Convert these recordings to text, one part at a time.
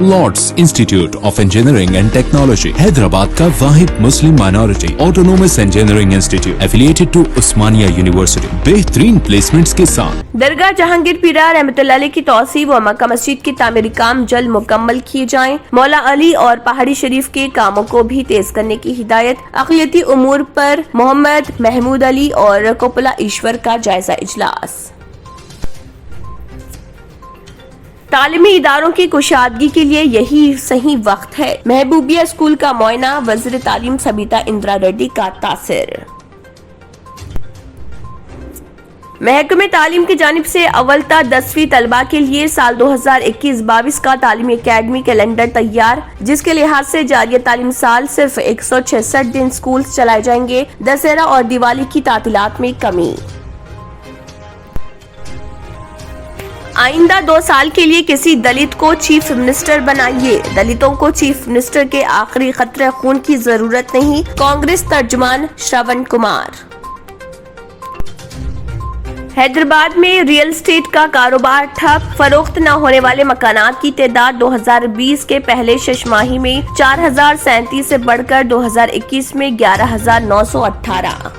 Lord's Institute of Engineering and Technology Hyderabad का वाहिद मुस्लिम minority autonomous engineering institute affiliated to Osmania University बेहतरीन placements के साथ। दरगाह जहांगीर पीरा रहमतुल्लाह अलैह की तौसीफ व मक्का मस्जिद के तामीरी काम जल्द मुकम्मल किए जाएं। मौला अली और पहाड़ी शरीफ के कामों को भी तेज करने की हिदायत। अक़लियती उमूर पर मोहम्मद महमूद अली और कोपला ईश्वर का जायजा इजलास। तालीमी इदारों की कुशादगी के लिए यही सही वक्त है। महबूबिया स्कूल का मुआयना, वज़ीर तालीम सबीता इंदिरा रेड्डी का तासिर। महकमे तालीम की जानिब से अव्वल ता 10वीं तलबा के लिए साल 2021-22 का तालीमी अकेडमी कैलेंडर तैयार, जिसके लिहाज से जारी तालीम साल सिर्फ 166 दिन स्कूल चलाए जाएंगे। दशहरा और दिवाली की तातीलात में कमी। आइंदा 2 साल के लिए किसी दलित को चीफ मिनिस्टर बनाइए। दलितों को चीफ मिनिस्टर के आखिरी खतरे खून की जरूरत नहीं। कांग्रेस तर्जुमान श्रवण कुमार। हैदराबाद में रियल एस्टेट का कारोबार ठप। फरोख्त न होने वाले मकानात की तादाद 2020 के पहले छमाही में 4037 से बढ़कर 2021 में 11,918।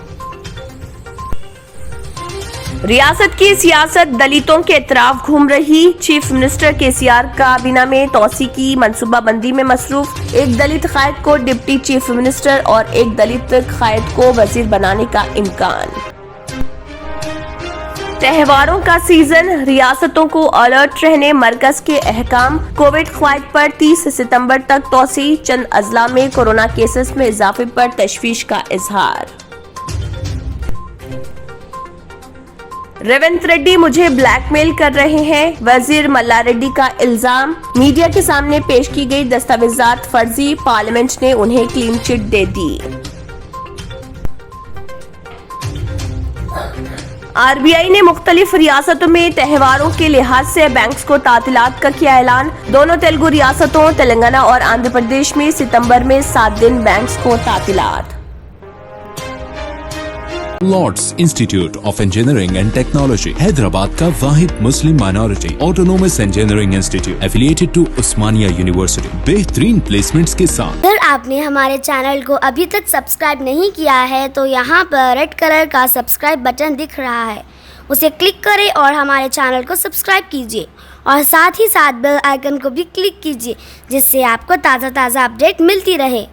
रियासत की सियासत दलितों के इतराफ घूम रही। चीफ मिनिस्टर केसीआर काबीना में तौसी की मनसूबाबंदी में मसरूफ। एक दलित कायद को डिप्टी चीफ मिनिस्टर और एक दलित कायद को वजीर बनाने का इम्कान। त्योहारों का सीजन, रियासतों को अलर्ट रहने मरकज के अहकाम। कोविड कायद पर 30 सितंबर तक तौसी। चंद अजला में कोरोना केसेस में इजाफे पर तशवीश का इजहार। रेवंत रेड्डी मुझे ब्लैकमेल कर रहे हैं, वजीर मल्ला रेड्डी का इल्जाम। मीडिया के सामने पेश की गई दस्तावेजात फर्जी, पार्लियामेंट ने उन्हें क्लीन चिट दे दी। आरबीआई ने मुख्तलिफ रियासतों में त्योहारों के लिहाज से बैंक्स को तातीलात का किया ऐलान। दोनों तेलुगु रियासतों तेलंगाना और आंध्र प्रदेश में सितंबर में 7 दिन बैंक्स को तातीलात। Lords Institute of Engineering and Technology Hyderabad का वाहिद मुस्लिम minority autonomous engineering institute affiliated to Osmania University बेहतरीन प्लेसमेंट्स के साथ। अगर आपने हमारे चैनल को अभी तक सब्सक्राइब नहीं किया है तो यहाँ पर रेड कलर का सब्सक्राइब बटन दिख रहा है, उसे क्लिक करें और हमारे चैनल को सब्सक्राइब कीजिए और साथ ही साथ बेल आइकन को भी क्लिक कीजिए, जिससे आपको ताज़ा अपडेट मिलती रहे।